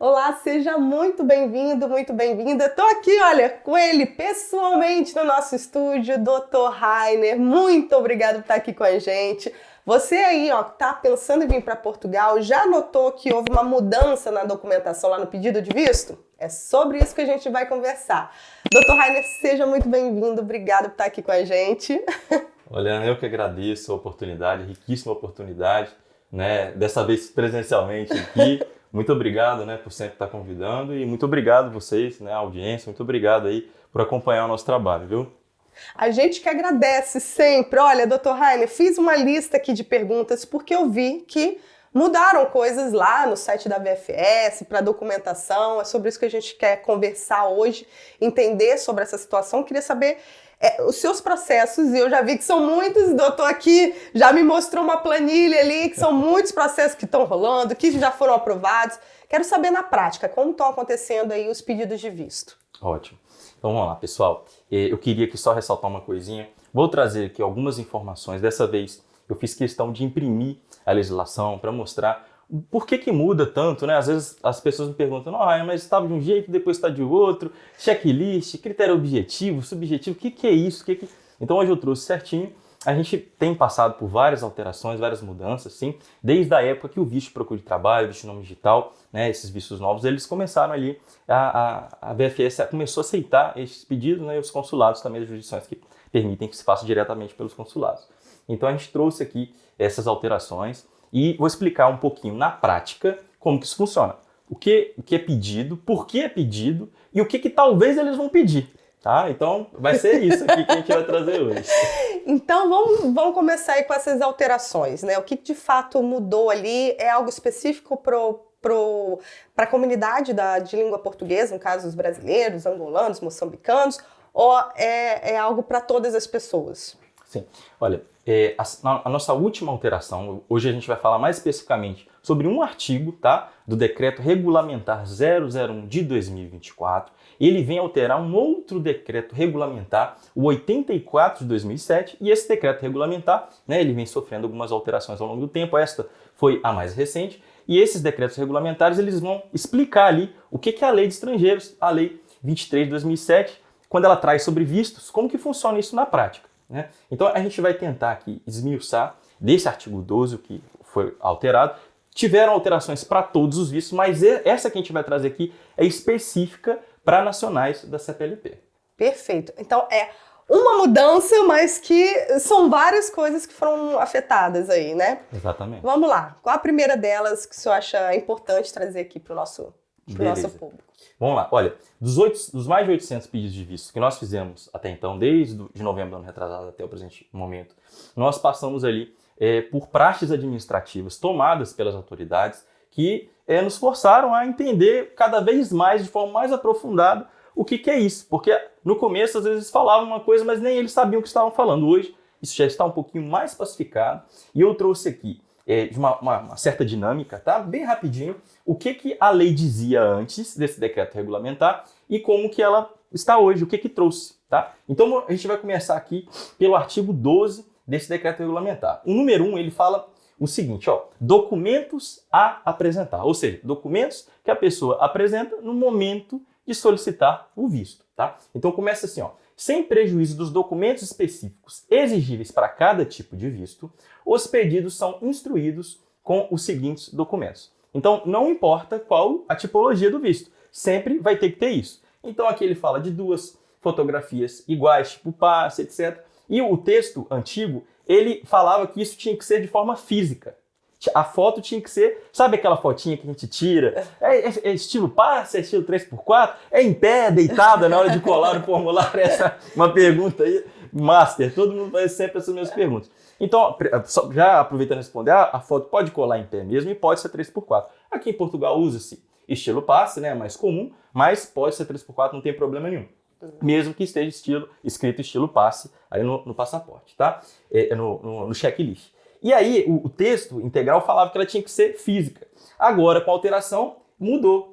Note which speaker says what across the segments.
Speaker 1: Olá, seja muito bem-vindo, muito bem-vinda. Estou aqui, olha, com ele pessoalmente no nosso estúdio, Dr. Rainer. Muito obrigado por estar aqui com a gente. Você aí, ó, que tá pensando em vir para Portugal, já notou que houve uma mudança na documentação lá no pedido de visto? É sobre isso que a gente vai conversar. Dr. Rainer, seja muito bem-vindo. Obrigado por estar aqui com a gente.
Speaker 2: Olha, eu que agradeço a oportunidade, riquíssima oportunidade, né? Dessa vez presencialmente aqui. Muito obrigado, né, por sempre estar convidando e muito obrigado vocês, né, a audiência, muito obrigado aí por acompanhar o nosso trabalho, viu?
Speaker 1: A gente que agradece sempre. Olha, Dr. Rainer, fiz uma lista aqui de perguntas porque eu vi que mudaram coisas lá no site da VFS para documentação. É sobre isso que a gente quer conversar hoje, entender sobre essa situação. Queria saber os seus processos, e eu já vi que são muitos, o doutor aqui já me mostrou uma planilha ali, que são muitos processos que estão rolando, que já foram aprovados. Quero saber na prática, como estão acontecendo aí os pedidos de visto.
Speaker 2: Ótimo. Então vamos lá, pessoal. Eu queria aqui só ressaltar uma coisinha. Vou trazer aqui algumas informações. Dessa vez eu fiz questão de imprimir a legislação para mostrar por que muda tanto, né? Às vezes as pessoas me perguntam, mas estava de um jeito, depois está de outro, checklist, critério objetivo, subjetivo, o que é isso? Então hoje eu trouxe certinho. A gente tem passado por várias alterações, várias mudanças, sim, desde a época que o visto de procura de trabalho, o visto de nome digital, né, esses vistos novos, eles começaram ali, a VFS começou a aceitar esses pedidos, né, e os consulados também, as jurisdições que permitem que se faça diretamente pelos consulados. Então a gente trouxe aqui essas alterações e vou explicar um pouquinho na prática como que isso funciona. O que é pedido, por que é pedido e o que talvez eles vão pedir. Tá? Então vai ser isso aqui que a gente vai trazer hoje.
Speaker 1: Então vamos começar aí com essas alterações, né? O que de fato mudou ali? É algo específico para a comunidade de língua portuguesa, no caso os brasileiros, angolanos, moçambicanos, ou é algo para todas as pessoas?
Speaker 2: Sim, olha, a nossa última alteração, hoje a gente vai falar mais especificamente sobre um artigo, tá, do Decreto Regulamentar 001 de 2024. Ele vem alterar um outro decreto regulamentar, o 84 de 2007, e esse decreto regulamentar, né, ele vem sofrendo algumas alterações ao longo do tempo. Esta foi a mais recente, e esses decretos regulamentares eles vão explicar ali o que é a Lei de Estrangeiros, a Lei 23 de 2007, quando ela traz sobre vistos, como que funciona isso na prática, né? Então a gente vai tentar aqui esmiuçar desse artigo 12, o que foi alterado. Tiveram alterações para todos os vistos, mas essa que a gente vai trazer aqui é específica para nacionais da CPLP.
Speaker 1: Perfeito. Então é uma mudança, mas que são várias coisas que foram afetadas aí, né?
Speaker 2: Exatamente.
Speaker 1: Vamos lá. Qual a primeira delas que o senhor acha importante trazer aqui para o nosso público?
Speaker 2: Vamos lá. Olha, dos mais de 800 pedidos de visto que nós fizemos até então, desde de novembro do ano retrasado até o presente momento, nós passamos ali por praxes administrativas tomadas pelas autoridades que nos forçaram a entender cada vez mais, de forma mais aprofundada, o que é isso. Porque no começo, às vezes, falavam uma coisa, mas nem eles sabiam o que estavam falando. Hoje, isso já está um pouquinho mais pacificado. E eu trouxe aqui, de uma certa dinâmica, tá? Bem rapidinho, o que a lei dizia antes desse decreto regulamentar e como que ela está hoje, o que trouxe, tá? Então, a gente vai começar aqui pelo artigo 12 desse decreto regulamentar. O número 1, ele fala o seguinte, documentos a apresentar, ou seja, documentos que a pessoa apresenta no momento de solicitar o visto, tá? Então começa assim, sem prejuízo dos documentos específicos exigíveis para cada tipo de visto, os pedidos são instruídos com os seguintes documentos. Então não importa qual a tipologia do visto, sempre vai ter que ter isso. Então aqui ele fala de 2 fotografias iguais, tipo passe, etc. E o texto antigo, ele falava que isso tinha que ser de forma física. A foto tinha que ser, sabe aquela fotinha que a gente tira? É estilo passe, é estilo 3x4? É em pé, deitada na hora de colar o formulário? Essa é uma pergunta aí, master. Todo mundo faz sempre essas mesmas perguntas. Então, já aproveitando de responder, a foto pode colar em pé mesmo e pode ser 3x4. Aqui em Portugal usa-se estilo passe, né? É mais comum, mas pode ser 3x4, não tem problema nenhum. Mesmo que esteja escrito estilo passe aí no passaporte, tá? No checklist. E aí, o texto integral falava que ela tinha que ser física. Agora, com a alteração, mudou.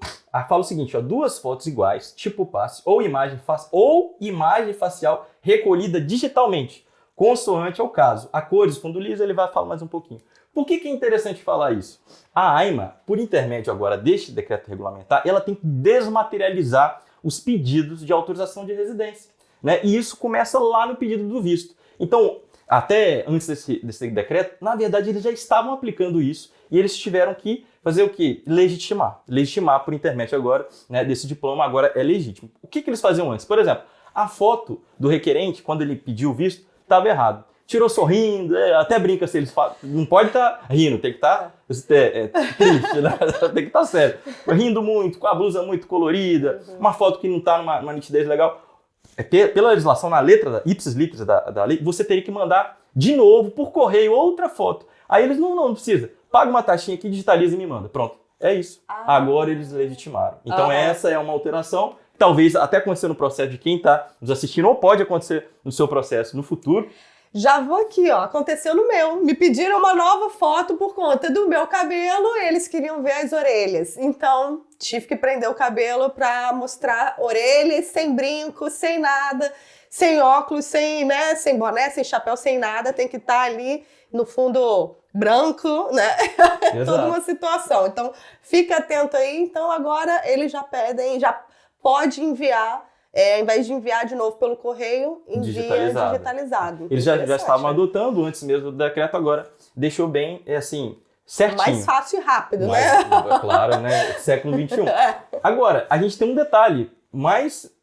Speaker 2: Fala o seguinte, 2 fotos iguais, tipo passe, ou imagem facial recolhida digitalmente, consoante ao caso. A cores, fundo liso, ele vai falar mais um pouquinho. Por que é interessante falar isso? A AIMA, por intermédio agora deste decreto regulamentar, ela tem que desmaterializar os pedidos de autorização de residência, né? E isso começa lá no pedido do visto. Então, até antes desse decreto, na verdade, eles já estavam aplicando isso e eles tiveram que fazer o quê? Legitimar. Legitimar por intermédio agora, né, desse diploma agora é legítimo. O que eles faziam antes? Por exemplo, a foto do requerente, quando ele pediu o visto, estava errado. Tirou sorrindo, até brinca se eles falam. Não pode estar rindo, tem que estar triste, né? Tem que estar sério. Rindo muito, com a blusa muito colorida, uma foto que não está numa nitidez legal. Pela legislação, na letra, ipsis literis da lei, você teria que mandar de novo, por correio, outra foto. Aí eles não precisa. Paga uma taxinha aqui, digitaliza e me manda. Pronto. É isso. Agora eles legitimaram. Então essa é uma alteração. Talvez até acontecer no processo de quem está nos assistindo, ou pode acontecer no seu processo no futuro.
Speaker 1: Já vou aqui, ó. Aconteceu no meu. Me pediram uma nova foto por conta do meu cabelo e eles queriam ver as orelhas. Então, tive que prender o cabelo pra mostrar orelhas, sem brinco, sem nada, sem óculos, sem boné, sem chapéu, sem nada. Tem que estar ali no fundo branco, né? Toda uma situação. Então, fica atento aí. Então, agora eles já pedem, já pode enviar. Ao invés de enviar de novo pelo correio, envia digitalizado.
Speaker 2: Eles já estavam adotando antes mesmo do decreto, agora deixou bem, assim, certinho.
Speaker 1: Mais fácil e rápido, né?
Speaker 2: Claro, né? Século XXI. Agora, a gente tem um detalhe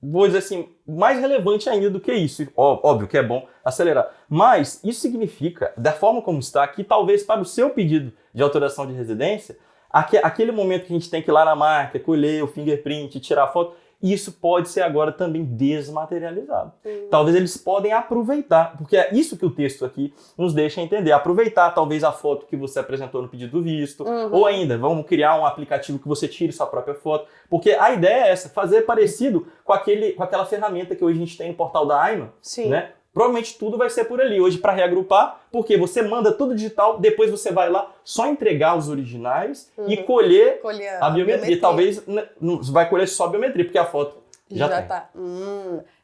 Speaker 2: vou dizer assim, mais relevante ainda do que isso. Óbvio que é bom acelerar. Mas isso significa, da forma como está aqui, talvez para o seu pedido de autorização de residência, aquele momento que a gente tem que ir lá na marca, colher o fingerprint, tirar a foto, isso pode ser agora também desmaterializado. Talvez eles podem aproveitar, porque é isso que o texto aqui nos deixa entender. Aproveitar talvez a foto que você apresentou no pedido do visto, ou ainda, vamos criar um aplicativo que você tire sua própria foto, porque a ideia é essa, fazer parecido com aquela ferramenta que hoje a gente tem no portal da AIMA, né? Provavelmente tudo vai ser por ali hoje para reagrupar, porque você manda tudo digital, depois você vai lá só entregar os originais e colher a biometria. Talvez não vai colher só a biometria, porque a foto já tem.
Speaker 1: Tá.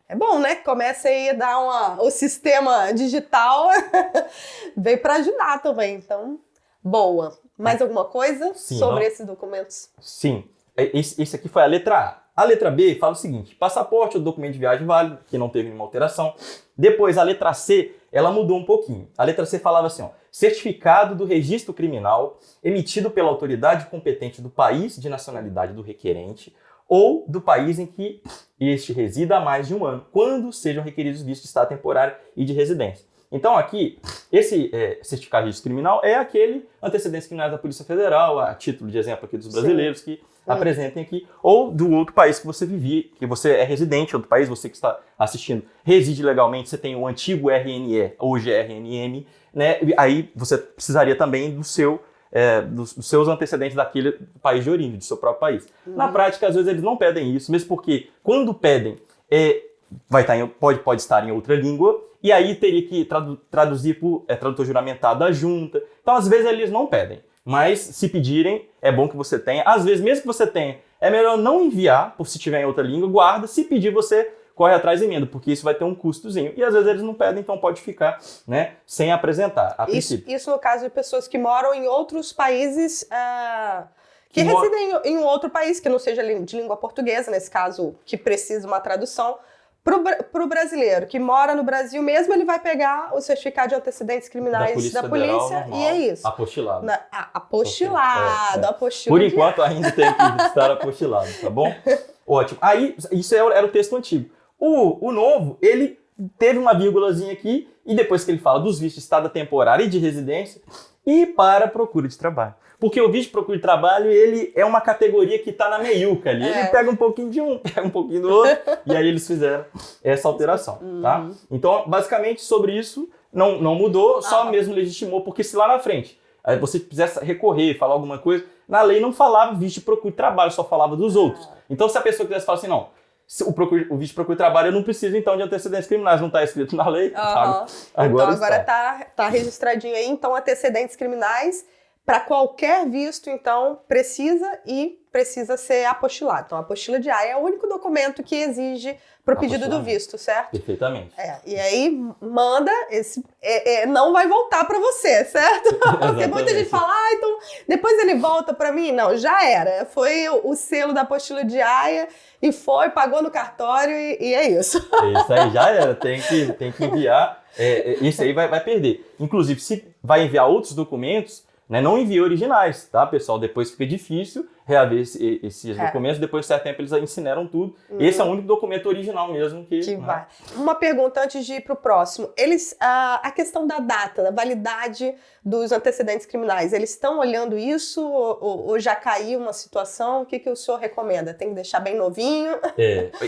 Speaker 1: É bom, né? Começa aí a dar o sistema digital veio para ajudar também. Então, boa. Mais alguma coisa sobre esses documentos?
Speaker 2: Sim. Esse aqui foi a letra A. A letra B fala o seguinte: passaporte ou documento de viagem válido, que não teve nenhuma alteração. Depois, a letra C, ela mudou um pouquinho. A letra C falava assim, certificado do registro criminal emitido pela autoridade competente do país de nacionalidade do requerente ou do país em que este resida há mais de um ano, quando sejam requeridos vistos de estado temporário e de residência. Então aqui, esse certificado de registro criminal é aquele antecedentes criminais da Polícia Federal, a título de exemplo aqui dos brasileiros que apresentem aqui, ou do outro país que você vivia, que você é residente, outro país, você que está assistindo, reside legalmente, você tem o antigo RNE, hoje é RNM, né? Aí você precisaria também dos seus antecedentes daquele país de origem, do seu próprio país. Na prática, às vezes eles não pedem isso, mesmo porque quando pedem, pode estar em outra língua, e aí teria que traduzir por tradutor juramentado da junta. Então, às vezes, eles não pedem. Mas, se pedirem, é bom que você tenha. Às vezes, mesmo que você tenha, é melhor não enviar, por se tiver em outra língua, guarda. Se pedir, você corre atrás e emenda, porque isso vai ter um custozinho. E, às vezes, eles não pedem, então pode ficar, né, sem apresentar, a princípio.
Speaker 1: Isso no caso de pessoas que moram em outros países... que residem em um outro país, que não seja de língua portuguesa, nesse caso, que precisa uma tradução. Pro brasileiro que mora no Brasil mesmo, ele vai pegar o certificado de antecedentes criminais da polícia e é isso.
Speaker 2: Apostilado.
Speaker 1: Apostilado.
Speaker 2: Por enquanto ainda tem que estar apostilado, tá bom? Ótimo. Aí, isso era o texto antigo. O novo, ele teve uma vírgulazinha aqui e depois que ele fala dos vistos de estado temporário e de residência e para procura de trabalho. Porque o visto de procura de trabalho, ele é uma categoria que está na meiuca ali. Ele pega um pouquinho de um, pega um pouquinho do outro, e aí eles fizeram essa alteração, tá? Então, basicamente, sobre isso, não mudou, só mesmo legitimou, porque se lá na frente você quisesse recorrer, falar alguma coisa, na lei não falava visto de procura de trabalho, só falava dos outros. Então, se a pessoa quisesse falar assim, não, o visto de procura de trabalho, eu não preciso, então, de antecedentes criminais, não está escrito na lei.
Speaker 1: Agora tá registradinho aí, então, antecedentes criminais para qualquer visto, então, precisa ser apostilado. Então, a apostila de AIA é o único documento que exige para o pedido do visto, certo?
Speaker 2: Perfeitamente.
Speaker 1: E aí, manda, não vai voltar para você, certo? Porque muita gente fala, então, depois ele volta para mim. Não, já era. Foi o selo da apostila de AIA e pagou no cartório e é isso.
Speaker 2: Isso aí já era, tem que enviar. Isso aí vai perder. Inclusive, se vai enviar outros documentos, né, não envie originais, tá, pessoal? Depois fica difícil reaver esses documentos. Depois de certo tempo, eles incineram tudo. Esse é o único documento original mesmo que
Speaker 1: vai. Uma pergunta antes de ir para o próximo. A questão da data, da validade dos antecedentes criminais, eles estão olhando isso ou já caiu uma situação? O que o senhor recomenda? Tem que deixar bem novinho?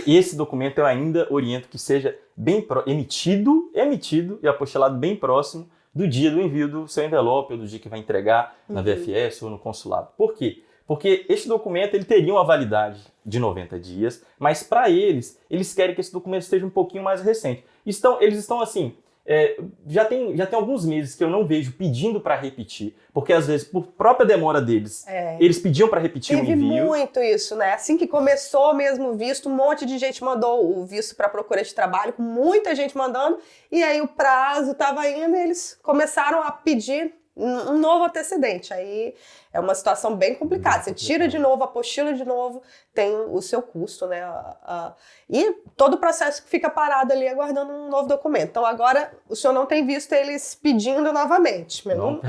Speaker 2: Esse documento eu ainda oriento que seja bem emitido e apostilado bem próximo do dia do envio do seu envelope ou do dia que vai entregar na VFS ou no consulado. Por quê? Porque este documento ele teria uma validade de 90 dias, mas para eles querem que esse documento esteja um pouquinho mais recente. Eles estão assim, já tem alguns meses que eu não vejo pedindo para repetir, porque às vezes, por própria demora deles, eles pediam para repetir o envio.
Speaker 1: Teve muito isso, né? Assim que começou mesmo o visto, um monte de gente mandou o visto para procura de trabalho, com muita gente mandando, e aí o prazo estava indo e eles começaram a pedir um novo antecedente. Aí é uma situação bem complicada. Você tira de novo, apostila de novo, tem o seu custo, né? E todo o processo que fica parado ali aguardando um novo documento. Então agora o senhor não tem visto eles pedindo novamente.
Speaker 2: Não,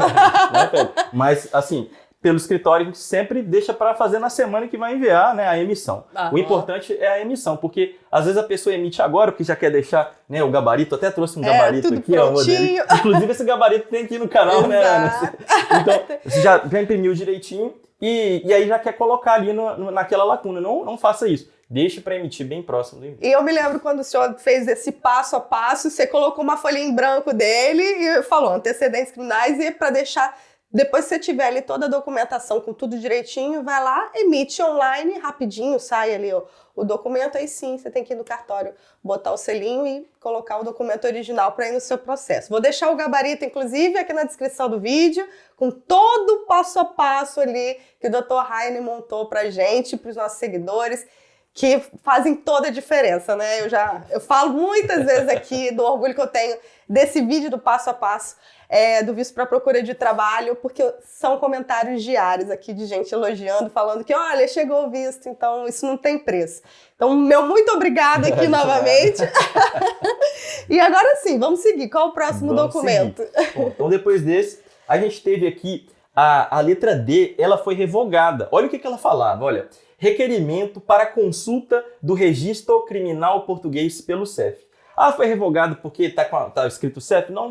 Speaker 2: mas assim, pelo escritório a gente sempre deixa para fazer na semana que vai enviar, né, a emissão. O importante é a emissão, porque às vezes a pessoa emite agora porque já quer deixar, né, o gabarito. Até trouxe um gabarito
Speaker 1: tudo
Speaker 2: aqui, ó, modelo. Inclusive esse gabarito tem aqui no canal, né, Ana? Então você já imprimiu direitinho e aí já quer colocar ali naquela lacuna. Não faça isso. Deixe para emitir bem próximo do envio.
Speaker 1: E eu me lembro quando o senhor fez esse passo a passo, você colocou uma folhinha em branco dele e falou antecedentes criminais, e para deixar. Depois que você tiver ali toda a documentação com tudo direitinho, vai lá, emite online, rapidinho, sai ali o documento, aí sim, você tem que ir no cartório, botar o selinho e colocar o documento original para ir no seu processo. Vou deixar o gabarito, inclusive, aqui na descrição do vídeo, com todo o passo a passo ali que o Dr. Heine montou pra gente, pros nossos seguidores, que fazem toda a diferença, né? Eu falo muitas vezes aqui do orgulho que eu tenho desse vídeo do passo a passo do visto para procura de trabalho, porque são comentários diários aqui de gente elogiando, falando que, olha, chegou o visto, então isso não tem preço. Então, meu muito obrigada aqui novamente. E agora sim, vamos seguir. Qual o próximo documento?
Speaker 2: Bom, então, depois desse, a gente teve aqui a letra D, ela foi revogada. Olha o que ela falava, olha. Requerimento para consulta do registro criminal português pelo CEF. Foi revogado porque tá escrito CEF? Não,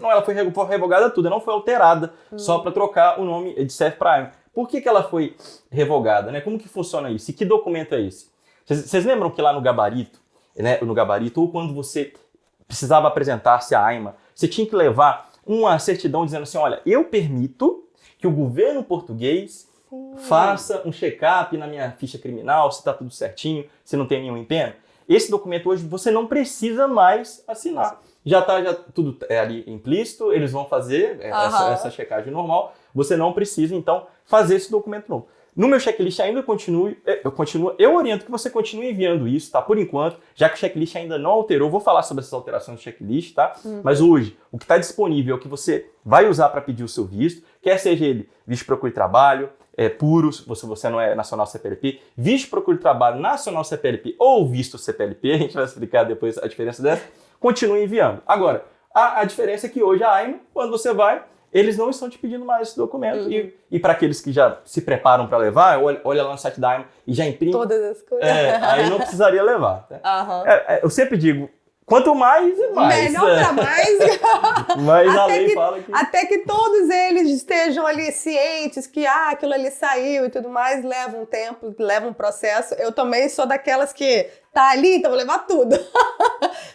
Speaker 2: ela foi revogada tudo, não foi alterada, só para trocar o nome de CEF para AIMA. Por que ela foi revogada, né? Como que funciona isso? E que documento é esse? Vocês lembram que lá no gabarito, né, ou quando você precisava apresentar-se à AIMA, você tinha que levar uma certidão dizendo assim, olha, eu permito que o governo português faça um check-up na minha ficha criminal, se está tudo certinho, se não tem nenhum empenho. Esse documento hoje você não precisa mais assinar. Já tudo ali implícito, eles vão fazer essa checagem normal. Você não precisa, então, fazer esse documento novo. No meu checklist ainda eu oriento que você continue enviando isso, tá? Por enquanto, já que o checklist ainda não alterou, vou falar sobre essas alterações do checklist, tá? Mas hoje, o que está disponível é o que você vai usar para pedir o seu visto, quer seja ele visto de procura de trabalho, puro, se você não é nacional CPLP, visto de procura de trabalho nacional CPLP ou visto CPLP, a gente vai explicar depois a diferença dessa, continue enviando. Agora, a diferença é que hoje a AIMA, quando você vai, eles não estão te pedindo mais esse documento. E para aqueles que já se preparam para levar, olha lá no site da AIMA e já imprime.
Speaker 1: Todas as coisas.
Speaker 2: Aí não precisaria levar. Tá? Eu sempre digo, quanto mais é mais.
Speaker 1: Melhor para mais.
Speaker 2: Mas a lei fala que...
Speaker 1: Até que todos eles estejam ali cientes que aquilo ali saiu e tudo mais, leva um tempo, leva um processo. Eu também sou daquelas que tá ali, então vou levar tudo.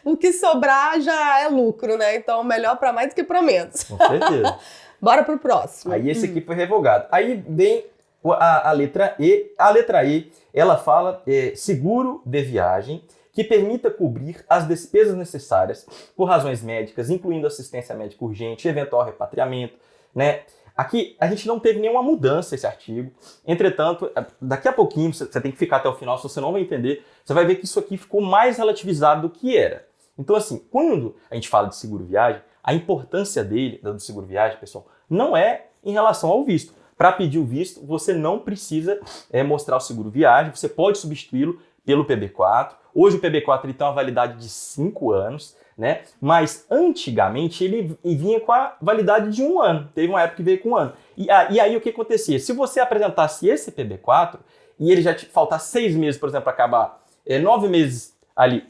Speaker 1: O que sobrar já é lucro, né? Então melhor para mais do que para menos.
Speaker 2: Com certeza.
Speaker 1: Bora pro próximo.
Speaker 2: Aí esse aqui foi revogado. Aí vem a letra E. A letra E, ela fala seguro de viagem, que permita cobrir as despesas necessárias por razões médicas, incluindo assistência médica urgente, eventual repatriamento, né? Aqui a gente não teve nenhuma mudança esse artigo. Entretanto, daqui a pouquinho, você tem que ficar até o final, se você não vai entender, você vai ver que isso aqui ficou mais relativizado do que era. Então, assim, quando a gente fala de seguro viagem, a importância dele, do seguro viagem, pessoal, não é em relação ao visto. Para pedir o visto, você não precisa mostrar o seguro viagem, você pode substituí-lo pelo PB4. Hoje o PB4 ele tem uma validade de 5 anos, né? Mas antigamente ele vinha com a validade de 1 ano. Teve uma época que veio com 1 ano. E aí o que acontecia? Se você apresentasse esse PB4 e ele já te faltar 6 meses, por exemplo, para acabar 9 meses ali,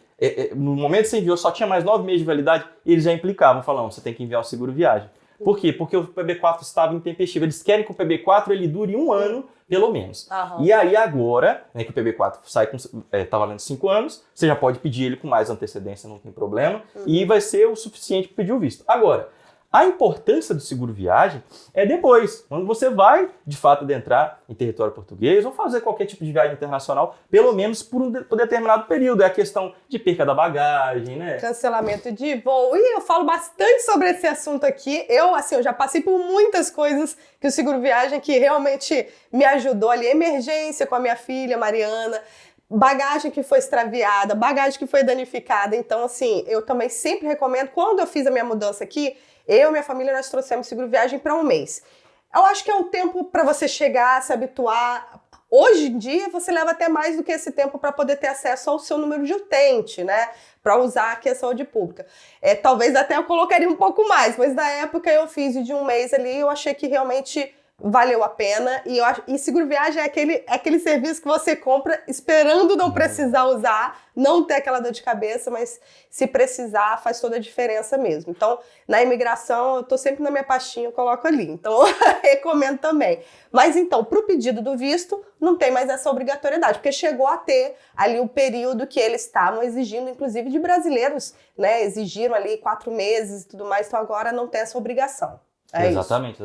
Speaker 2: no momento que você enviou só tinha mais 9 meses de validade, eles já implicavam, falando, você tem que enviar o seguro viagem. Por quê? Porque o PB4 estava intempestivo. Eles querem que o PB4 ele dure 1 ano, pelo menos. E aí agora, né, que o PB4 sai tá valendo 5 anos, você já pode pedir ele com mais antecedência, não tem problema, e vai ser o suficiente para pedir o visto. Agora, a importância do seguro viagem é depois, quando você vai, de fato, adentrar em território português ou fazer qualquer tipo de viagem internacional, pelo menos por determinado período. É a questão de perca da bagagem, né?
Speaker 1: Cancelamento de voo. E eu falo bastante sobre esse assunto aqui. Eu já passei por muitas coisas que o seguro viagem que realmente me ajudou ali. Emergência com a minha filha, Mariana. Bagagem que foi extraviada, bagagem que foi danificada. Então, assim, eu também sempre recomendo. Quando eu fiz a minha mudança aqui, eu e minha família, nós trouxemos seguro viagem para 1 mês. Eu acho que é um tempo para você chegar, se habituar. Hoje em dia, você leva até mais do que esse tempo para poder ter acesso ao seu número de utente, né? Para usar aqui a saúde pública. Talvez até eu colocaria um pouco mais, mas na época eu fiz de 1 mês ali, eu achei que realmente valeu a pena. E seguro viagem é aquele serviço que você compra esperando não precisar usar, não ter aquela dor de cabeça, mas se precisar faz toda a diferença mesmo. Então, na imigração, eu tô sempre na minha pastinha, eu coloco ali. Então, eu recomendo também. Mas então, para o pedido do visto, não tem mais essa obrigatoriedade, porque chegou a ter ali o período que eles estavam exigindo, inclusive de brasileiros, né? Exigiram ali 4 meses e tudo mais, então agora não tem essa obrigação.
Speaker 2: Exatamente.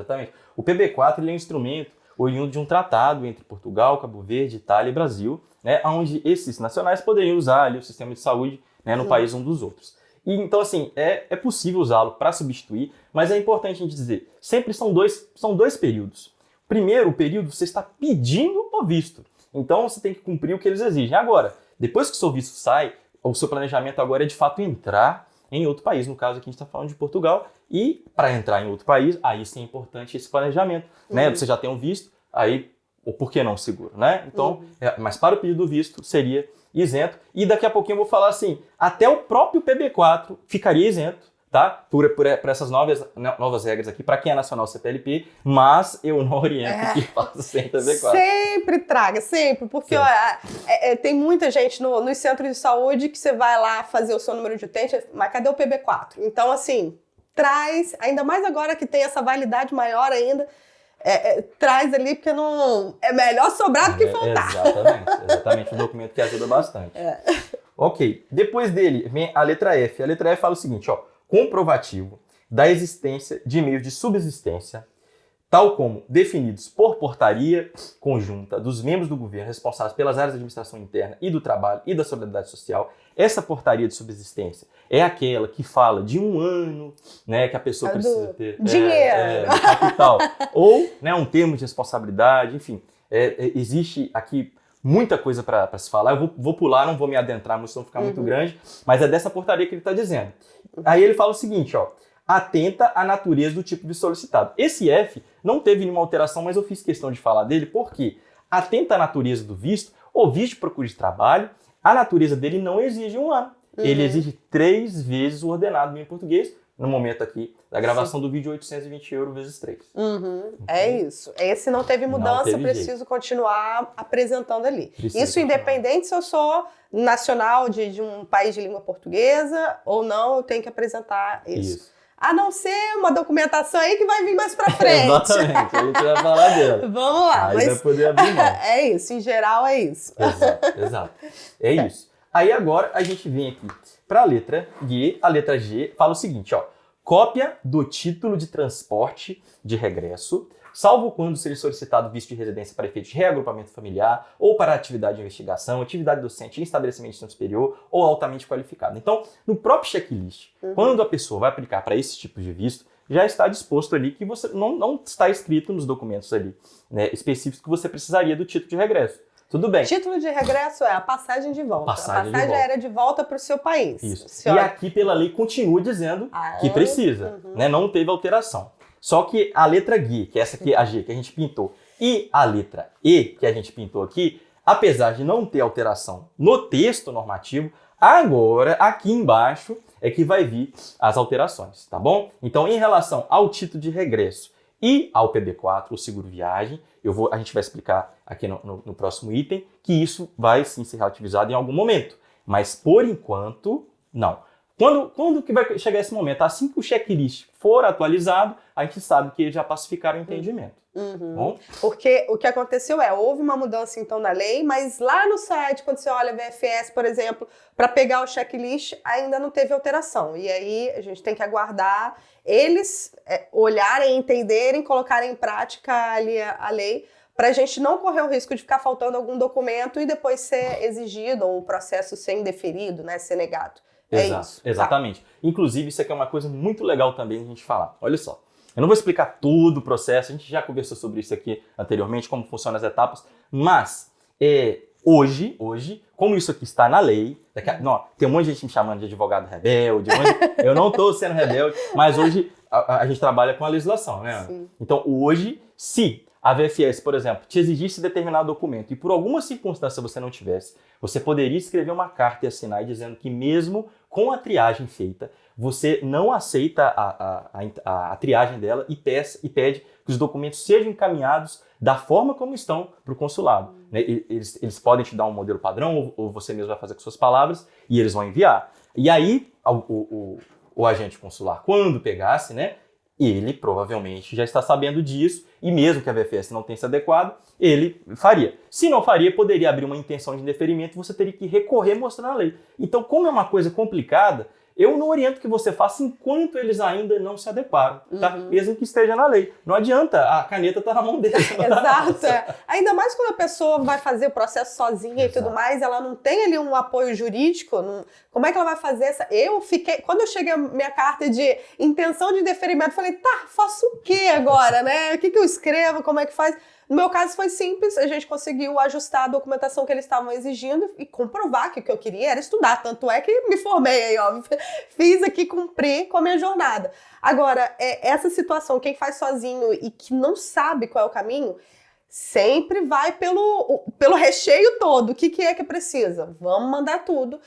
Speaker 2: O PB4 ele é um instrumento oriundo de um tratado entre Portugal, Cabo Verde, Itália e Brasil, né, onde esses nacionais poderiam usar ali o sistema de saúde, né, no país um dos outros. E então, assim, é possível usá-lo para substituir, mas é importante a gente dizer, sempre são dois períodos. Primeiro, o período você está pedindo o visto, então você tem que cumprir o que eles exigem. Agora, depois que o seu visto sai, o seu planejamento agora é de fato entrar em outro país, no caso aqui a gente está falando de Portugal, e para entrar em outro país, aí sim é importante esse planejamento, né? Você já tem um visto, aí, ou por que não seguro, né? Então, mas para o pedido do visto seria isento, e daqui a pouquinho eu vou falar assim, até o próprio PB4 ficaria isento, tá? Por essas novas regras aqui, para quem é nacional CPLP, mas eu não oriento que faça sem PB4.
Speaker 1: Sempre traga, sempre, porque tem muita gente nos centros de saúde que você vai lá fazer o seu número de utente, mas cadê o PB4? Então, assim, traz, ainda mais agora que tem essa validade maior ainda, traz ali, porque não é melhor sobrar do que faltar.
Speaker 2: Exatamente, um documento que ajuda bastante. Ok, depois dele vem a letra F. A letra F fala o seguinte, ó, comprovativo da existência de meios de subsistência, tal como definidos por portaria conjunta dos membros do governo responsáveis pelas áreas da administração interna e do trabalho e da solidariedade social. Essa portaria de subsistência é aquela que fala de 1 ano, né, que a pessoa precisa ter
Speaker 1: dinheiro,
Speaker 2: capital, ou, né, um termo de responsabilidade, enfim, existe aqui muita coisa para se falar. Eu vou pular, não vou me adentrar, mas não ficar muito grande, mas é dessa portaria que ele está dizendo. Aí ele fala o seguinte, ó, atenta à natureza do tipo de solicitado. Esse F não teve nenhuma alteração, mas eu fiz questão de falar dele porque atenta à natureza do visto, o visto de procura de trabalho, a natureza dele não exige 1 ano. Ele exige 3 vezes o ordenado em português, no momento aqui da gravação do vídeo, 820 € vezes 3.
Speaker 1: É isso. Esse não teve mudança, preciso continuar apresentando ali. Isso independente se eu sou nacional de um país de língua portuguesa ou não, eu tenho que apresentar isso. A não ser uma documentação aí que vai vir mais pra frente.
Speaker 2: Exatamente, a gente vai falar dela.
Speaker 1: Vamos lá.
Speaker 2: Aí vai poder abrir mão.
Speaker 1: É isso, em geral é isso.
Speaker 2: Exato. É isso. Aí agora a gente vem aqui para a letra G. A letra G fala o seguinte, ó. Cópia do título de transporte de regresso, salvo quando seja solicitado visto de residência para efeitos de reagrupamento familiar ou para atividade de investigação, atividade docente em estabelecimento de ensino superior ou altamente qualificado. Então, no próprio checklist, quando a pessoa vai aplicar para esse tipo de visto, já está disposto ali que você não está escrito nos documentos ali, né, específicos que você precisaria do título de regresso. Tudo bem.
Speaker 1: Título de regresso é a passagem de volta.
Speaker 2: Passagem
Speaker 1: a passagem aérea de volta para o seu país.
Speaker 2: Isso. E aqui, pela lei, continua dizendo que precisa, né? Não teve alteração. Só que a letra G, que é essa aqui, a G que a gente pintou, e a letra E, que a gente pintou aqui, apesar de não ter alteração no texto normativo, agora, aqui embaixo, é que vai vir as alterações, tá bom? Então, em relação ao título de regresso e ao PB4, o seguro viagem, a gente vai explicar aqui no próximo item que isso vai sim ser relativizado em algum momento. Mas, por enquanto, não. Quando que vai chegar esse momento? Assim que o checklist for atualizado, a gente sabe que eles já pacificaram o entendimento. Bom?
Speaker 1: Porque o que aconteceu houve uma mudança então na lei, mas lá no site, quando você olha VFS, por exemplo, para pegar o checklist, ainda não teve alteração. E aí a gente tem que aguardar eles olharem, entenderem, colocarem em prática ali a lei, para a gente não correr o risco de ficar faltando algum documento e depois ser exigido, ou o processo ser indeferido, né, ser negado. Isso.
Speaker 2: Exatamente. Inclusive, isso aqui é uma coisa muito legal também a gente falar. Olha só. Eu não vou explicar todo o processo, a gente já conversou sobre isso aqui anteriormente, como funcionam as etapas, mas hoje, como isso aqui está na lei, tem um monte de gente me chamando de advogado rebelde, eu não estou sendo rebelde, mas hoje a gente trabalha com a legislação, né?
Speaker 1: Sim.
Speaker 2: Então, hoje, se a VFS, por exemplo, te exigisse determinado documento e por alguma circunstância você não tivesse, você poderia escrever uma carta e assinar dizendo que mesmo com a triagem feita, você não aceita a triagem dela e pede que os documentos sejam encaminhados da forma como estão para o consulado. Né? Eles podem te dar um modelo padrão ou você mesmo vai fazer com suas palavras e eles vão enviar. E aí, o agente consular, quando pegasse, né, ele provavelmente já está sabendo disso e mesmo que a VFS não tenha se adequado, ele faria. Se não faria, poderia abrir uma intenção de indeferimento e você teria que recorrer mostrando a lei. Então, como é uma coisa complicada, eu não oriento que você faça enquanto eles ainda não se adequaram, tá? Mesmo que esteja na lei. Não adianta, a caneta tá na mão deles.
Speaker 1: Exato. Ainda mais quando a pessoa vai fazer o processo sozinha e tudo mais, ela não tem ali um apoio jurídico, como é que ela vai fazer essa... Quando eu cheguei a minha carta de intenção de deferimento, eu falei, tá, faço o quê agora, né? O que eu escrevo, como é que faz... No meu caso foi simples, a gente conseguiu ajustar a documentação que eles estavam exigindo e comprovar que o que eu queria era estudar, tanto é que me formei aí, ó, fiz aqui, cumpri com a minha jornada. Agora, essa situação, quem faz sozinho e que não sabe qual é o caminho, sempre vai pelo recheio todo. O que é que precisa? Vamos mandar tudo,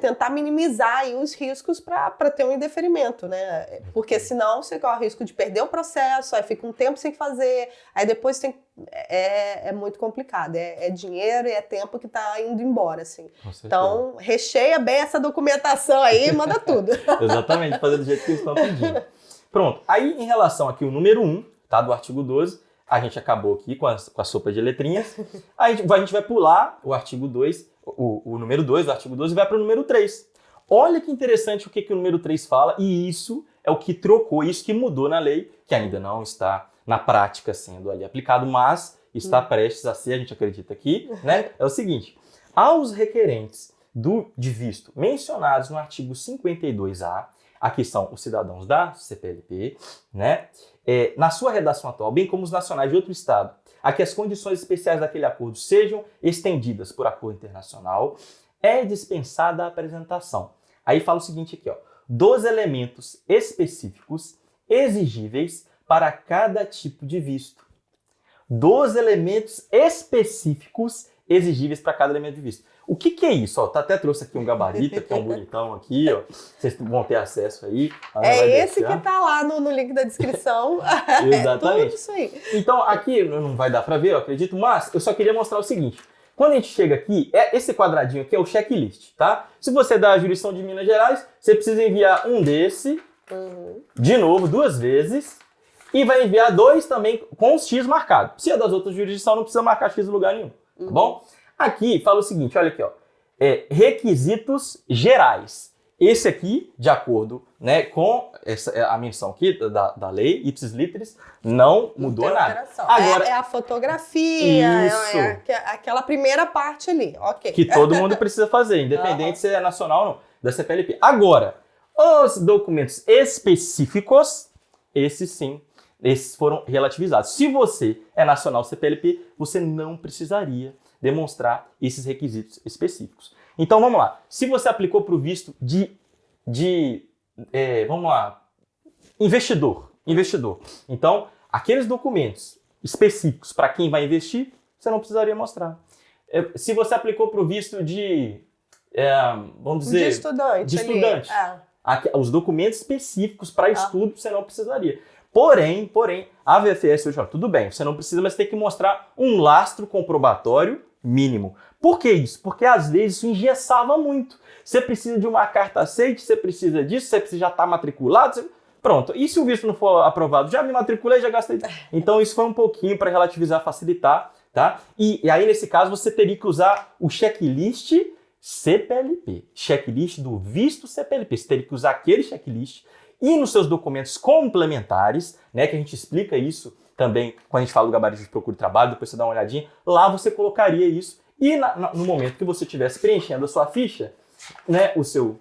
Speaker 1: tentar minimizar aí os riscos para ter um indeferimento, né? Porque senão você corre o risco de perder o processo, aí fica um tempo sem fazer, aí depois é muito complicado. É dinheiro e é tempo que está indo embora, assim. Então, recheia bem essa documentação aí e manda tudo.
Speaker 2: Exatamente, fazer do jeito que eles estão pedindo. Pronto, aí em relação aqui o número 1, tá, do artigo 12, a gente acabou aqui com a sopa de letrinhas. A gente vai pular o artigo 2, o número 2 do artigo 12 e vai para o número 3. Olha que interessante o que o número 3 fala, e isso é o que trocou, isso que mudou na lei, que ainda não está na prática sendo ali aplicado, mas está prestes a ser, a gente acredita aqui, né? É o seguinte, aos requerentes de visto mencionados no artigo 52A, aqui são os cidadãos da CPLP, né? Na sua redação atual, bem como os nacionais de outro estado, a que as condições especiais daquele acordo sejam estendidas por acordo internacional, é dispensada a apresentação. Aí fala o seguinte aqui, ó, dos elementos específicos exigíveis para cada tipo de visto. Dos elementos específicos exigíveis para cada elemento de visto. O que é isso? Ó, até trouxe aqui um gabarito, que é um bonitão aqui, ó. Vocês vão ter acesso aí.
Speaker 1: Esse que tá lá no link da descrição.
Speaker 2: Exatamente.
Speaker 1: Tudo isso aí.
Speaker 2: Então, aqui não vai dar para ver, eu acredito, mas eu só queria mostrar o seguinte. Quando a gente chega aqui, esse quadradinho aqui é o checklist, tá? Se você é da jurisdição de Minas Gerais, você precisa enviar um desse, de novo, 2 vezes, e vai enviar 2 também com os X marcado. Se é das outras jurisdições, não precisa marcar X em lugar nenhum, tá bom? Aqui fala o seguinte, olha aqui, ó, requisitos gerais. Esse aqui, de acordo, né, com a menção aqui da lei, ipsis literis, não mudou nada.
Speaker 1: Agora, é a fotografia,
Speaker 2: isso.
Speaker 1: Aquela primeira parte ali, ok.
Speaker 2: Que todo mundo precisa fazer, independente se é nacional ou não, da CPLP. Agora, os documentos específicos, esses foram relativizados. Se você é nacional CPLP, você não precisaria demonstrar esses requisitos específicos. Então vamos lá. Se você aplicou para o visto investidor. Então, aqueles documentos específicos para quem vai investir, você não precisaria mostrar. Se você aplicou para o visto de estudante. Os documentos específicos para estudo você não precisaria. Porém, a VFS hoje, tudo bem, você não precisa, mas tem que mostrar um lastro comprobatório mínimo. Por que isso? Porque às vezes isso engessava muito. Você precisa de uma carta aceite, você precisa disso, você precisa já estar matriculado. Pronto. E se o visto não for aprovado? Já me matriculei, já gastei. Então isso foi um pouquinho para relativizar, facilitar, tá? E aí nesse caso você teria que usar o checklist CPLP, checklist do visto CPLP. Você teria que usar aquele checklist e nos seus documentos complementares, né, que a gente explica isso também quando a gente fala do gabarito de procura de trabalho, depois você dá uma olhadinha, lá você colocaria isso e no momento que você estivesse preenchendo a sua ficha, né, o seu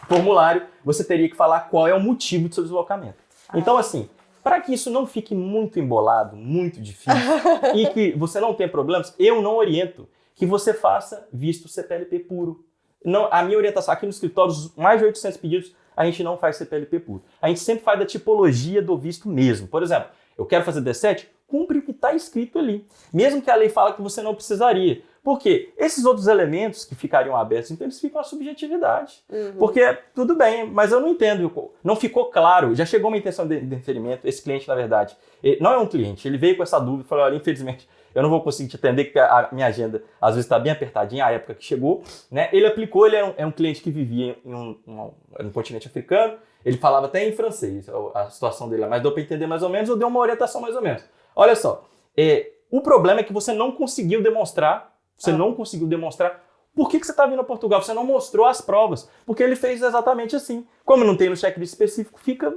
Speaker 2: formulário, você teria que falar qual é o motivo do seu deslocamento. Então, assim, para que isso não fique muito embolado, muito difícil e que você não tenha problemas, eu não oriento que você faça visto CPLP puro. Não, a minha orientação aqui no escritório, mais de 800 pedidos, a gente não faz CPLP puro. A gente sempre faz da tipologia do visto mesmo. Por exemplo, eu quero fazer D7, cumpre o que está escrito ali. Mesmo que a lei fala que você não precisaria. Por quê? Esses outros elementos que ficariam abertos, então eles ficam à subjetividade. Porque tudo bem, mas eu não entendo. Não ficou claro. Já chegou uma intenção de indeferimento. Esse cliente, na verdade, não é um cliente. Ele veio com essa dúvida e falou, olha, infelizmente, eu não vou conseguir te atender, porque a minha agenda às vezes está bem apertadinha, a época que chegou. Né? Ele aplicou, ele é um cliente que vivia no continente africano, ele falava até em francês, a situação dele, mas deu para entender mais ou menos, eu dei uma orientação mais ou menos. Olha só, o problema é que você não conseguiu demonstrar, por que você está vindo a Portugal, você não mostrou as provas, porque ele fez exatamente assim. Como não tem no checklist específico, fica...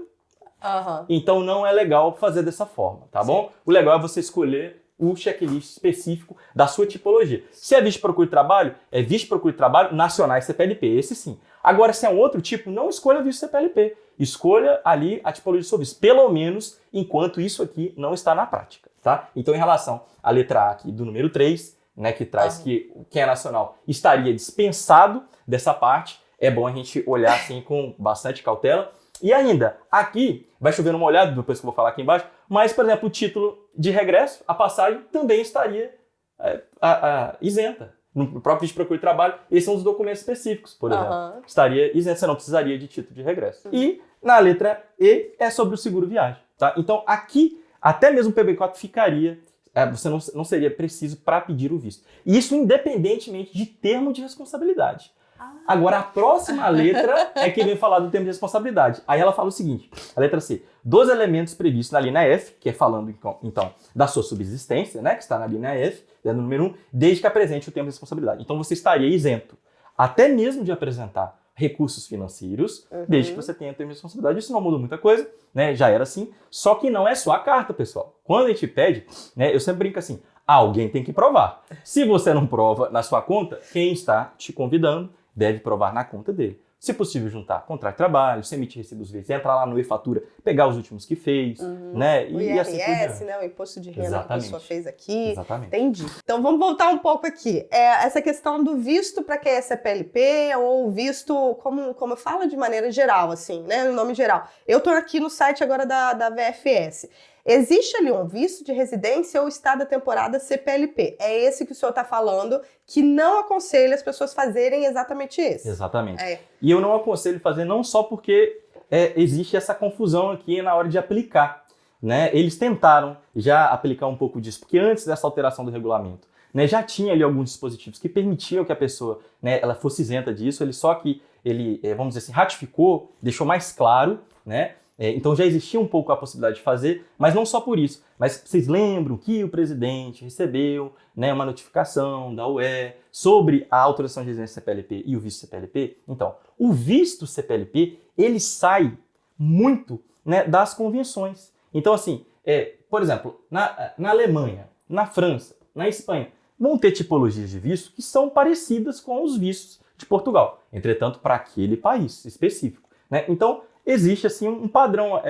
Speaker 2: Então não é legal fazer dessa forma, tá bom? O legal é você escolher o checklist específico da sua tipologia. Se é visto de procura de trabalho, é visto de procura de trabalho nacionais CPLP, esse sim. Agora, se é um outro tipo, não escolha visto CPLP. Escolha ali a tipologia do seu visto, pelo menos enquanto isso aqui não está na prática, tá? Então, em relação à letra A aqui do número 3, né, que traz que quem é nacional estaria dispensado dessa parte, é bom a gente olhar assim com bastante cautela. E ainda, aqui, vai chover uma olhada, depois que eu vou falar aqui embaixo, mas, por exemplo, o título de regresso, a passagem, também estaria isenta. No próprio visto de procura de trabalho, esses são os documentos específicos, por exemplo. Estaria isenta, você não precisaria de título de regresso. E na letra E é sobre o seguro viagem. Tá? Então, aqui, até mesmo o PB4 ficaria, você não seria preciso para pedir o visto. Isso independentemente de termo de responsabilidade. Agora, a próxima letra é que vem falar do termo de responsabilidade. Aí ela fala o seguinte, a letra C, dos elementos previstos na linha F, que é falando, então, da sua subsistência, né, que está na linha F, no número 1, desde que apresente o termo de responsabilidade. Então, você estaria isento, até mesmo de apresentar recursos financeiros, desde que você tenha o termo de responsabilidade. Isso não muda muita coisa, né, já era assim, só que não é só a carta, pessoal. Quando a gente pede, né, eu sempre brinco assim, alguém tem que provar. Se você não prova na sua conta, quem está te convidando deve provar na conta dele. Se possível, juntar contrato de trabalho, se emitir recibos verdes, entrar lá no e-fatura, pegar os últimos que fez, né?
Speaker 1: O IRS, assim, né? O imposto de renda que a pessoa fez aqui. Exatamente. Entendi. Então, vamos voltar um pouco aqui. Essa questão do visto para quem é CPLP ou visto, como eu falo de maneira geral, assim, né? No nome geral. Eu estou aqui no site agora da VFS. Existe ali um visto de residência ou estado da temporada CPLP. É esse que o senhor está falando, que não aconselha as pessoas fazerem exatamente esse.
Speaker 2: Exatamente. E eu não aconselho fazer não só porque existe essa confusão aqui na hora de aplicar. Né? Eles tentaram já aplicar um pouco disso, porque antes dessa alteração do regulamento, né, já tinha ali alguns dispositivos que permitiam que a pessoa, né, ela fosse isenta disso, ele vamos dizer assim, ratificou, deixou mais claro, né? Então já existia um pouco a possibilidade de fazer, mas não só por isso. Mas vocês lembram que o presidente recebeu, né, uma notificação da UE sobre a autorização de residência CPLP e o visto CPLP? Então, o visto CPLP, ele sai muito, né, das convenções. Então, assim, por exemplo, na Alemanha, na França, na Espanha, vão ter tipologias de visto que são parecidas com os vistos de Portugal. Entretanto, para aquele país específico. Né? Então, existe assim um padrão,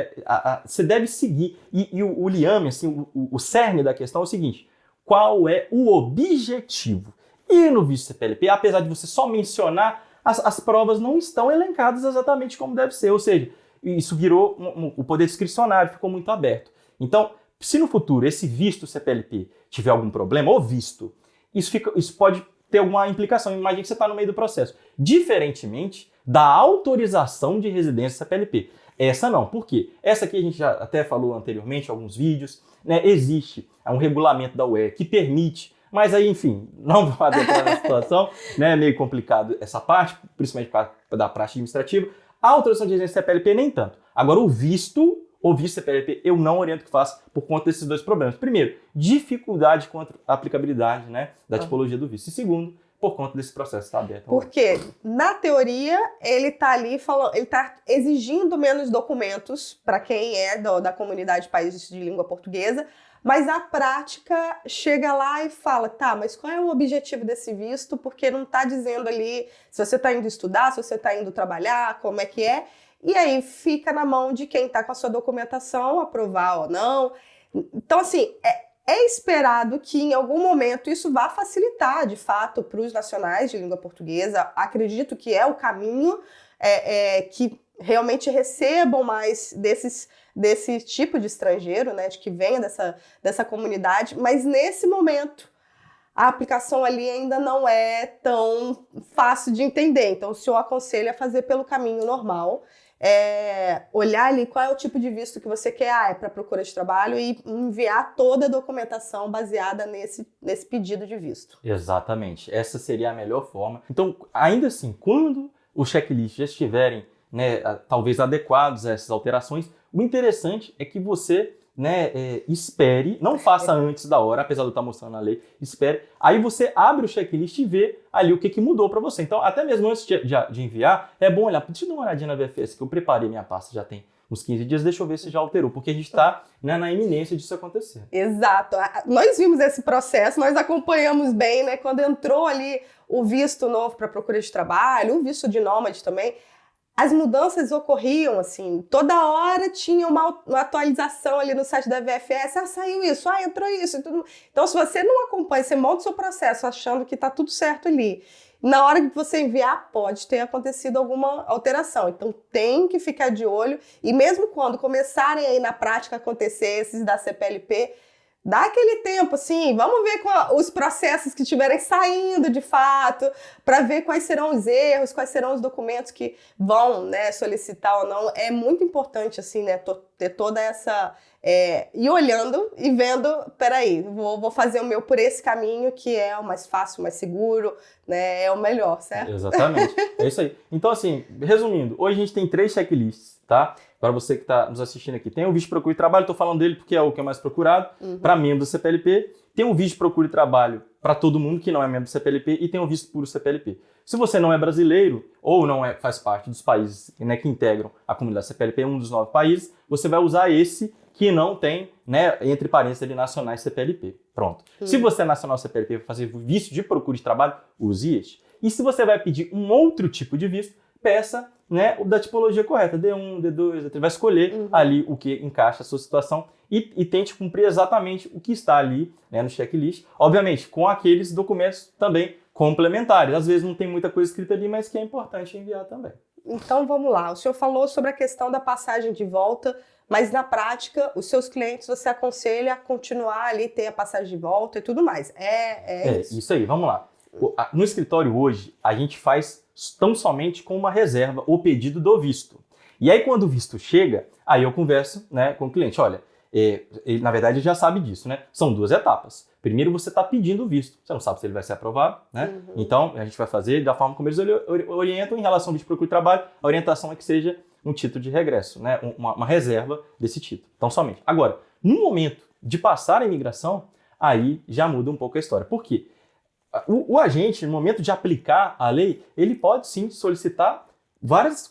Speaker 2: você deve seguir. E o liame, assim, o cerne da questão é o seguinte: qual é o objetivo? E no visto CPLP, apesar de você só mencionar, as provas não estão elencadas exatamente como deve ser. Ou seja, isso virou o poder discricionário, ficou muito aberto. Então, se no futuro esse visto CPLP tiver algum problema, ou visto, isso pode ter alguma implicação. Imagine que você está no meio do processo. Diferentemente da autorização de residência CPLP. Essa não. Por quê? Essa aqui a gente já até falou anteriormente em alguns vídeos, né? Existe um regulamento da UE que permite, mas aí, enfim, não vou adentrar na situação, né? É meio complicado essa parte, principalmente por causa da praxe administrativa. A autorização de residência CPLP nem tanto. Agora, o visto CPLP, eu não oriento que faça por conta desses dois problemas. Primeiro, dificuldade contra a aplicabilidade, né, da tipologia do visto. E segundo, por conta desse processo estar aberto.
Speaker 1: Porque, na teoria, ele está ali falando, ele está exigindo menos documentos para quem é da comunidade de países de língua portuguesa, mas a prática chega lá e fala, tá, mas qual é o objetivo desse visto? Porque não está dizendo ali se você está indo estudar, se você está indo trabalhar, como é que é. E aí fica na mão de quem está com a sua documentação, aprovar ou não. Então, assim, é esperado que em algum momento isso vá facilitar, de fato, para os nacionais de língua portuguesa. Acredito que é o caminho que realmente recebam mais desse tipo de estrangeiro, né, de que venha dessa comunidade, mas nesse momento a aplicação ali ainda não é tão fácil de entender. Então, o senhor aconselha a fazer pelo caminho normal, olhar ali qual é o tipo de visto que você quer, é para procura de trabalho, e enviar toda a documentação baseada nesse pedido de visto.
Speaker 2: Exatamente, essa seria a melhor forma. Então, ainda assim, quando os checklists já estiverem, né, talvez adequados a essas alterações, o interessante é que você, né, espere, não faça antes da hora, apesar de eu estar mostrando a lei, espere. Aí você abre o checklist e vê ali o que mudou para você. Então, até mesmo antes de enviar, é bom olhar, deixa eu dar uma olhadinha na VFS, que eu preparei minha pasta, já tem uns 15 dias, deixa eu ver se já alterou, porque a gente está, né, na iminência disso acontecer.
Speaker 1: Exato. Nós vimos esse processo, nós acompanhamos bem, né, quando entrou ali o visto novo para procura de trabalho, o visto de nômade também. As mudanças ocorriam, assim, toda hora tinha uma atualização ali no site da VFS, saiu isso, entrou isso. E tudo. Então, se você não acompanha, você monta o seu processo achando que está tudo certo ali. Na hora que você enviar, pode ter acontecido alguma alteração. Então, tem que ficar de olho. E mesmo quando começarem aí na prática acontecer esses da CPLP, dá aquele tempo, assim, vamos ver os processos que estiverem saindo de fato, para ver quais serão os erros, quais serão os documentos que vão, né, solicitar ou não. É muito importante, assim, né, ter toda essa... ir olhando e vendo, peraí, vou fazer o meu por esse caminho, que é o mais fácil, o mais seguro, né, é o melhor, certo?
Speaker 2: Exatamente, é isso aí. Então, assim, resumindo, hoje a gente tem 3 checklists, tá? Para você que está nos assistindo aqui, tem o visto de procura de trabalho, estou falando dele porque é o que é mais procurado, para membro do CPLP. Tem o visto de procura de trabalho para todo mundo que não é membro do CPLP e tem o visto puro CPLP. Se você não é brasileiro ou não faz parte dos países, né, que integram a comunidade CPLP, um dos 9 países, você vai usar esse que não tem, né, entre parênteses ali, nacionais CPLP. Pronto. Se você é nacional CPLP para fazer visto de procura de trabalho, use este. E se você vai pedir um outro tipo de visto, peça, né, o da tipologia correta, D1, D2, D3, vai escolher ali o que encaixa a sua situação e tente cumprir exatamente o que está ali, né, no checklist, obviamente com aqueles documentos também complementares. Às vezes não tem muita coisa escrita ali, mas que é importante enviar também.
Speaker 1: Então vamos lá, o senhor falou sobre a questão da passagem de volta, mas na prática, os seus clientes você aconselha a continuar ali, ter a passagem de volta e tudo mais.
Speaker 2: Isso aí, vamos lá. No escritório hoje, a gente faz tão somente com uma reserva o pedido do visto. E aí, quando o visto chega, aí eu converso, né, com o cliente. Olha, ele, na verdade, já sabe disso, né? São 2 etapas. Primeiro, você está pedindo o visto. Você não sabe se ele vai ser aprovado, né? Então, a gente vai fazer da forma como eles orientam em relação ao visto de procura de trabalho. A orientação é que seja um título de regresso, né? Uma reserva desse título. Então, somente. Agora, no momento de passar a imigração, aí já muda um pouco a história. Por quê? O agente, no momento de aplicar a lei, ele pode sim solicitar várias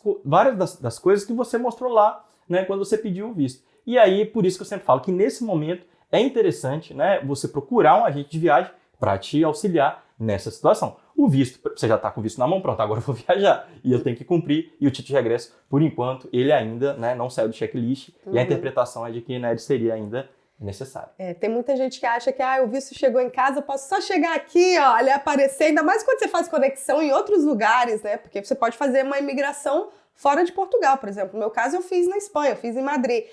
Speaker 2: das coisas que você mostrou lá, né, quando você pediu o visto. E aí, por isso que eu sempre falo que nesse momento é interessante, né, você procurar um agente de viagem para te auxiliar nessa situação. O visto, você já está com o visto na mão, pronto, agora eu vou viajar e eu tenho que cumprir. E o título de regresso, por enquanto, ele ainda, né, não saiu do checklist e a interpretação é de que, né, ele seria ainda necessário.
Speaker 1: Tem muita gente que acha que o visto chegou em casa, eu posso só chegar aqui, ó, ele aparecer, ainda mais quando você faz conexão em outros lugares, né? Porque você pode fazer uma imigração fora de Portugal, por exemplo. No meu caso, eu fiz na Espanha, eu fiz em Madrid.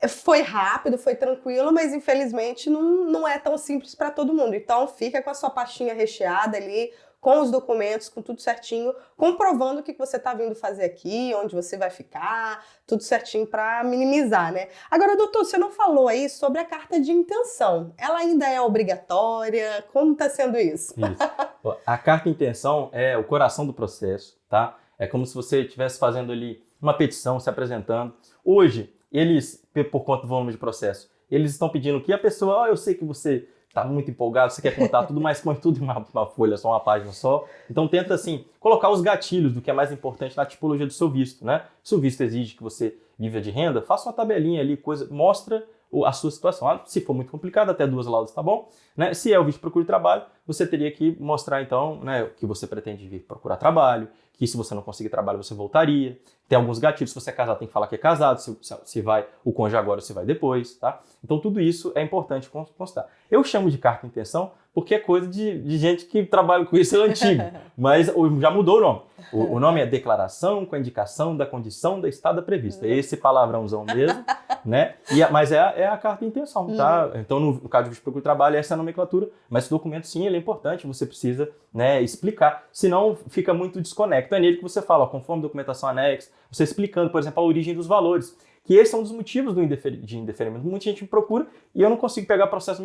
Speaker 1: Foi rápido, foi tranquilo, mas infelizmente não é tão simples para todo mundo. Então fica com a sua pastinha recheada ali, com os documentos, com tudo certinho, comprovando o que você está vindo fazer aqui, onde você vai ficar, tudo certinho para minimizar, né? Agora, doutor, você não falou aí sobre a carta de intenção. Ela ainda é obrigatória? Como está sendo isso?
Speaker 2: Isso. A carta de intenção é o coração do processo, tá? É como se você estivesse fazendo ali uma petição, se apresentando. Hoje, eles, por conta do volume de processo, eles estão pedindo que a pessoa, eu sei que você está muito empolgado, você quer contar tudo, mas põe tudo em uma folha só, uma página só. Então tenta, assim, colocar os gatilhos do que é mais importante na tipologia do seu visto, né? Se o visto exige que você viva de renda, faça uma tabelinha ali, mostra a sua situação. Se for muito complicado, até 2 laudas tá bom, né? Se é o visto de procura de trabalho, você teria que mostrar, então, né, que você pretende vir procurar trabalho, que se você não conseguir trabalho, você voltaria. Tem alguns gatilhos, se você é casado, tem que falar que é casado, se vai o cônjuge agora ou se vai depois, tá? Então tudo isso é importante constar. Eu chamo de carta de intenção porque é coisa de gente que trabalha com isso, é antigo, mas já mudou o nome. O nome é declaração com a indicação da condição da estada prevista. É esse palavrãozão mesmo, né? Mas é a carta de intenção, tá? Então no caso de visto de procura de trabalho, essa é a nomenclatura, mas esse documento sim, ele é importante, você precisa, né, explicar, senão fica muito desconecto. É nele que você fala, ó, conforme documentação anexa, você explicando, por exemplo, a origem dos valores, que esses são um dos motivos de indeferimento. Muita gente me procura e eu não consigo pegar o processo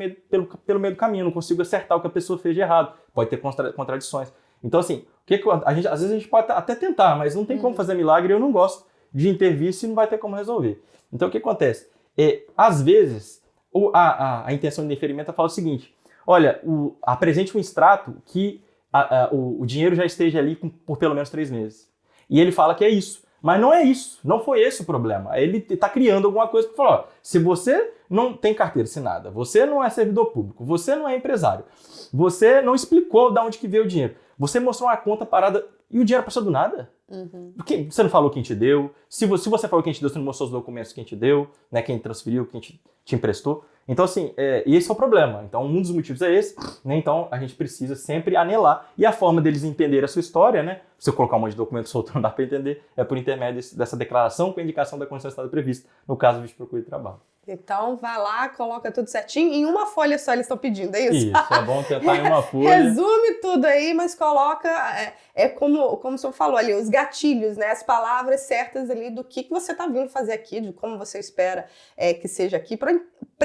Speaker 2: pelo meio do caminho, não consigo acertar o que a pessoa fez de errado, pode ter contradições. Então, assim, às vezes a gente pode até tentar, mas não tem como fazer milagre e eu não gosto de intervir se não vai ter como resolver. Então, o que acontece? Às vezes, a intenção de indeferimento fala o seguinte, olha, apresente um extrato que o dinheiro já esteja ali por pelo menos 3 meses. E ele fala que é isso. Mas não é isso, não foi esse o problema. Ele está criando alguma coisa que fala, ó, se você não tem carteira assinada, você não é servidor público, você não é empresário, você não explicou de onde que veio o dinheiro, você mostrou uma conta parada e o dinheiro passou do nada. Porque você não falou quem te deu, se você falou quem te deu, você não mostrou os documentos quem te deu, né, quem transferiu, quem te emprestou. Então, assim, esse é o problema. Então, um dos motivos é esse, né? Então, a gente precisa sempre anelar. E a forma deles entenderem a sua história, né? Se eu colocar um monte de documento solto, não dá para entender, é por intermédio dessa declaração com a indicação da condição de estado prevista, no caso do visto de procura de trabalho.
Speaker 1: Então, vai lá, coloca tudo certinho. Em uma folha só eles estão pedindo, é isso?
Speaker 2: Isso, é bom tentar em uma folha.
Speaker 1: Resume tudo aí, mas coloca, como o senhor falou ali, os gatilhos, né? As palavras certas ali do que você está vindo fazer aqui, de como você espera que seja aqui, para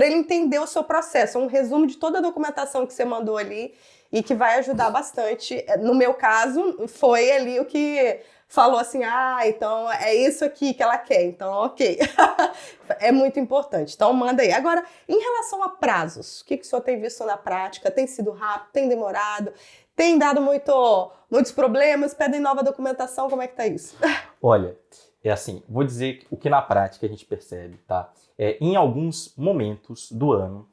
Speaker 1: ele entender o seu processo. Um resumo de toda a documentação que você mandou ali e que vai ajudar bastante. No meu caso, foi ali o que falou assim, então é isso aqui que ela quer, então ok. É muito importante, então manda aí. Agora, em relação a prazos, o que o senhor tem visto na prática? Tem sido rápido, tem demorado, tem dado muitos problemas, pedem nova documentação, como é que tá isso?
Speaker 2: Olha, é assim, vou dizer o que na prática a gente percebe, tá? Em alguns momentos do ano,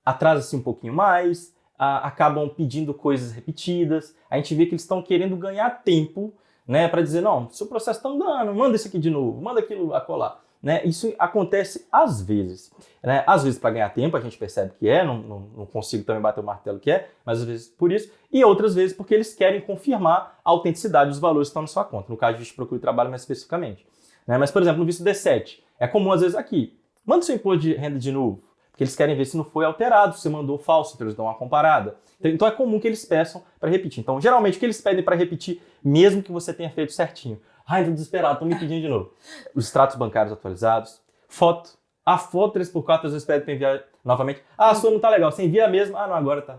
Speaker 2: atrasa-se um pouquinho mais, acabam pedindo coisas repetidas, a gente vê que eles estão querendo ganhar tempo, né, para dizer, não, seu processo está andando, manda isso aqui de novo, manda aquilo acolá. Né? Isso acontece às vezes. Né? Às vezes para ganhar tempo, a gente percebe que não consigo também bater o martelo que mas às vezes por isso, e outras vezes porque eles querem confirmar a autenticidade dos valores que estão na sua conta, no caso de visto de procura de trabalho mais especificamente. Né? Mas, por exemplo, no visto D7, é comum às vezes aqui, manda seu imposto de renda de novo, porque eles querem ver se não foi alterado, se você mandou falso, então eles dão uma comparada. Então é comum que eles peçam para repetir. Então, geralmente, o que eles pedem para repetir, mesmo que você tenha feito certinho? Estou desesperado, estão me pedindo de novo. Os extratos bancários atualizados, foto. A foto 3x4 às vezes pede para enviar novamente. A sua não tá legal, você envia mesmo? Não, agora tá.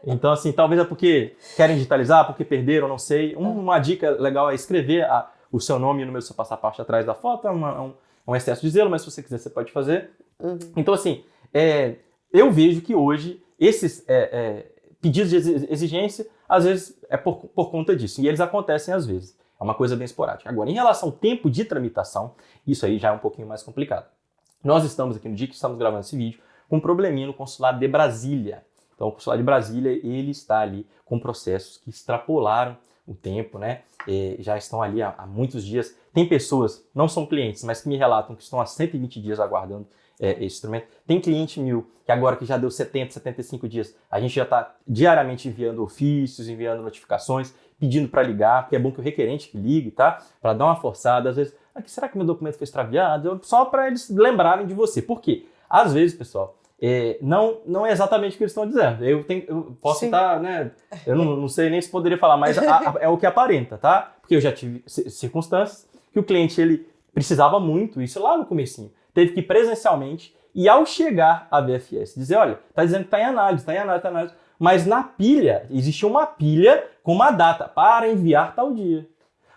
Speaker 2: Então, assim, talvez é porque querem digitalizar, porque perderam, não sei. Uma dica legal é escrever o seu nome e o número do seu passaporte atrás da foto. É um excesso de zelo, mas se você quiser, você pode fazer. Então, assim, eu vejo que hoje esses pedidos de exigência, às vezes, é por conta disso. E eles acontecem às vezes. É uma coisa bem esporádica. Agora, em relação ao tempo de tramitação, isso aí já é um pouquinho mais complicado. Nós estamos aqui, no dia que estamos gravando esse vídeo, com um probleminha no consulado de Brasília. Então, o Consulado de Brasília, ele está ali com processos que extrapolaram o tempo, né? Já estão ali há muitos dias. Tem pessoas, não são clientes, mas que me relatam que estão há 120 dias aguardando esse instrumento. Tem cliente meu que agora que já deu 70, 75 dias, a gente já está diariamente enviando ofícios, enviando notificações, pedindo para ligar, porque é bom que o requerente que ligue, tá? Para dar uma forçada, às vezes, será que meu documento foi extraviado? Só para eles lembrarem de você. Por quê? Às vezes, pessoal, não é exatamente o que eles estão dizendo. Eu posso estar, né? Eu não sei nem se poderia falar, mas é o que aparenta, tá? Porque eu já tive circunstâncias que o cliente ele precisava muito, isso lá no comecinho, teve que ir presencialmente e ao chegar à VFS dizer, olha, tá dizendo que tá em análise, mas na pilha, existia uma pilha com uma data para enviar tal dia.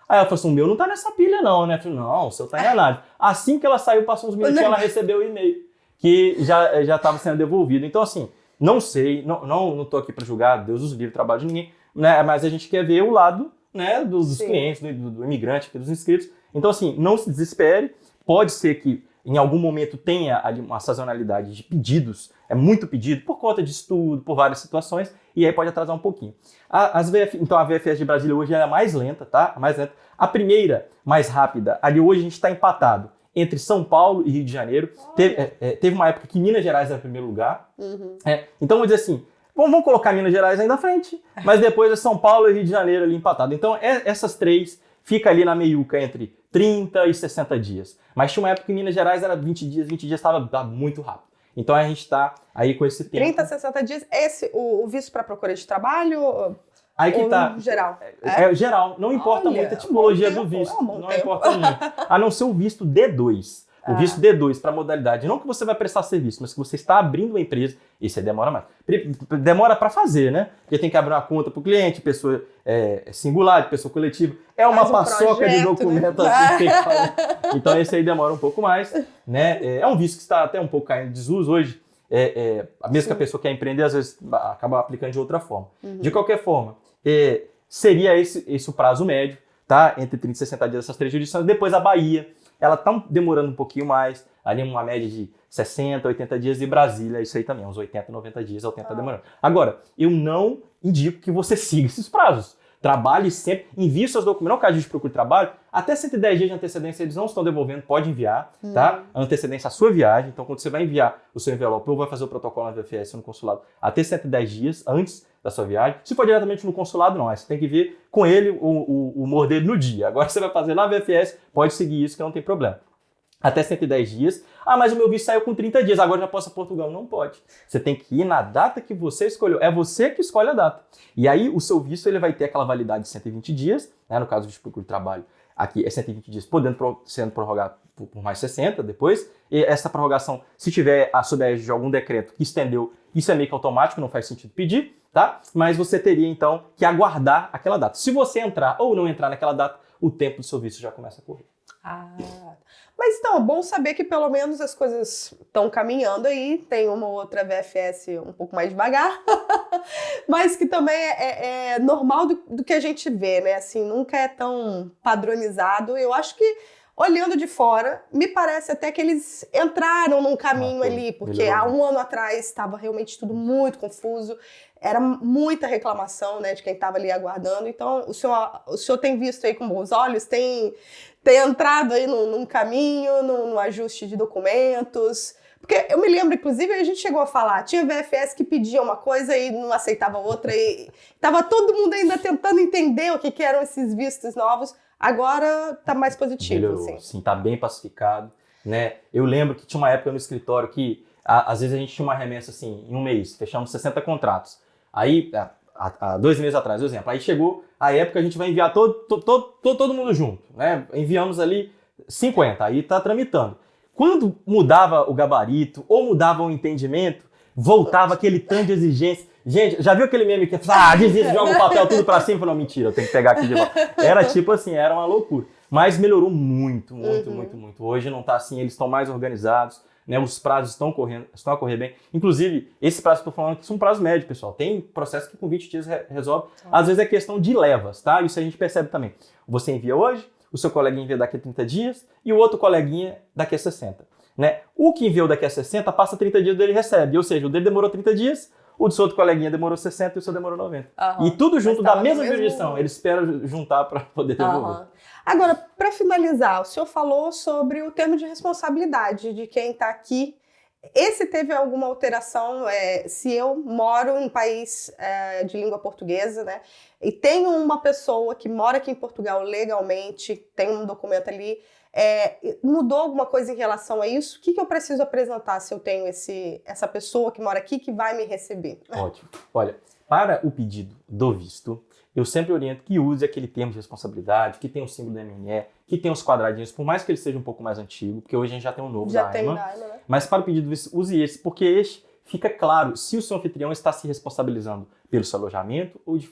Speaker 2: Aí ela falou assim, o meu não tá nessa pilha não, né? Eu falei, não, o seu tá em análise. Assim que ela saiu, passou uns minutinhos, ela recebeu o e-mail que já estava sendo devolvido. Então assim, não sei, não tô aqui para julgar, Deus os livre o trabalho de ninguém, né? Mas a gente quer ver o lado, né, dos clientes, do imigrante, dos inscritos. Então assim, não se desespere, pode ser que em algum momento tenha ali uma sazonalidade de pedidos, é muito pedido por conta de estudo, por várias situações, e aí pode atrasar um pouquinho. Então a VFS de Brasília hoje é a mais lenta, tá? A mais lenta. A primeira, mais rápida, ali hoje a gente está empatado entre São Paulo e Rio de Janeiro. Teve uma época que Minas Gerais era o primeiro lugar. Então vamos dizer assim, vamos colocar Minas Gerais ainda à frente, mas depois é São Paulo e Rio de Janeiro ali empatado. Então essas três fica ali na meiuca entre 30 e 60 dias. Mas tinha uma época que em Minas Gerais era 20 dias estava muito rápido. Então a gente está aí com esse tempo.
Speaker 1: 30 a 60 dias, o visto para procura de trabalho?
Speaker 2: Aí que tá.
Speaker 1: Geral?
Speaker 2: Geral. Não importa muito a tipologia do visto. Não importa muito. A não ser o visto D2. O visto D2 para modalidade, não que você vai prestar serviço, mas que você está abrindo uma empresa, isso aí demora mais. Demora para fazer, né? Porque tem que abrir uma conta para o cliente, pessoa singular, pessoa coletiva. É uma paçoca de documento, né? Assim, tem que fazer. Então esse aí demora um pouco mais, né? É um visto que está até um pouco caindo em desuso hoje. Mesmo que a pessoa quer empreender, às vezes acaba aplicando de outra forma. De qualquer forma, seria esse o prazo médio, tá? Entre 30 e 60 dias essas três jurisdições. Depois a Bahia, ela está demorando um pouquinho mais, ali uma média de 60, 80 dias, e Brasília, isso aí também, uns 80, 90 dias, ela está demorando. Agora, eu não indico que você siga esses prazos. Trabalhe sempre, envie seus documentos, não que a gente procure trabalho, até 110 dias de antecedência eles não estão devolvendo, pode enviar, tá? A antecedência à sua viagem, então quando você vai enviar o seu envelope ou vai fazer o protocolo na VFS no consulado, até 110 dias antes da sua viagem. Se for diretamente no consulado, não, aí você tem que ver com ele o humor dele no dia. Agora você vai fazer na VFS, pode seguir isso que não tem problema. Até 110 dias. Mas o meu visto saiu com 30 dias, agora já posso a Portugal. Não pode. Você tem que ir na data que você escolheu. É você que escolhe a data. E aí o seu visto ele vai ter aquela validade de 120 dias, né? No caso do procura de trabalho, aqui é 120 dias, sendo prorrogado por mais 60 depois. E essa prorrogação, se tiver sob a égide de algum decreto que estendeu, isso é meio que automático, não faz sentido pedir, tá? Mas você teria então que aguardar aquela data. Se você entrar ou não entrar naquela data, o tempo do seu visto já começa a correr.
Speaker 1: Mas então, é bom saber que pelo menos as coisas estão caminhando aí, tem uma ou outra VFS um pouco mais devagar, mas que também é normal do que a gente vê, né? Assim, nunca é tão padronizado. Eu acho que, olhando de fora, me parece até que eles entraram num caminho ali, porque há um ano atrás estava realmente tudo muito confuso, era muita reclamação, né, de quem estava ali aguardando. Então, o senhor tem visto aí com bons olhos, tem entrado aí num caminho, no ajuste de documentos. Porque eu me lembro, inclusive, a gente chegou a falar, tinha VFS que pedia uma coisa e não aceitava outra, e estava todo mundo ainda tentando entender o que eram esses vistos novos. Agora tá mais positivo.
Speaker 2: Melhorou, sim, tá bem pacificado, né? Eu lembro que tinha uma época no escritório que, às vezes, a gente tinha uma remessa assim, em um mês, fechamos 60 contratos. Aí, há 2 meses atrás, por exemplo, aí chegou a época que a gente vai enviar todo mundo junto, né? Enviamos ali 50, aí tá tramitando. Quando mudava o gabarito ou mudava o entendimento, voltava aquele tanto de exigência. Gente, já viu aquele meme que desiste, joga o papel tudo pra cima? Falou, mentira, eu tenho que pegar aqui de volta. Era tipo assim, era uma loucura. Mas melhorou muito. Hoje não tá assim, eles estão mais organizados, né? Os prazos estão a correr bem. Inclusive, esse prazo que eu tô falando aqui são prazos médios, pessoal. Tem processo que com 20 dias resolve. Às vezes é questão de levas, tá? Isso a gente percebe também. Você envia hoje, o seu coleguinha envia daqui a 30 dias e o outro coleguinha daqui a 60. Né? O que enviou daqui a 60, passa 30 dias dele recebe. Ou seja, o dele demorou 30 dias, o do seu outro coleguinha demorou 60 e o seu demorou 90.
Speaker 1: Aham.
Speaker 2: E tudo junto da mesma
Speaker 1: mesmo...
Speaker 2: jurisdição. Eles esperam juntar para poder devolver.
Speaker 1: Agora, para finalizar, o senhor falou sobre o termo de responsabilidade de quem está aqui. Esse teve alguma alteração? Se eu moro em um país de língua portuguesa, né, e tenho uma pessoa que mora aqui em Portugal legalmente, tem um documento ali, mudou alguma coisa em relação a isso? O que eu preciso apresentar se eu tenho essa pessoa que mora aqui que vai me receber?
Speaker 2: Ótimo. Olha, para o pedido do visto, eu sempre oriento que use aquele termo de responsabilidade, que tem o símbolo do MNE, que tem os quadradinhos, por mais que ele seja um pouco mais antigo, porque hoje a gente já tem um novo da AEMA, né? Mas para o pedido do visto, use esse, porque este fica claro se o seu anfitrião está se responsabilizando pelo seu alojamento ou de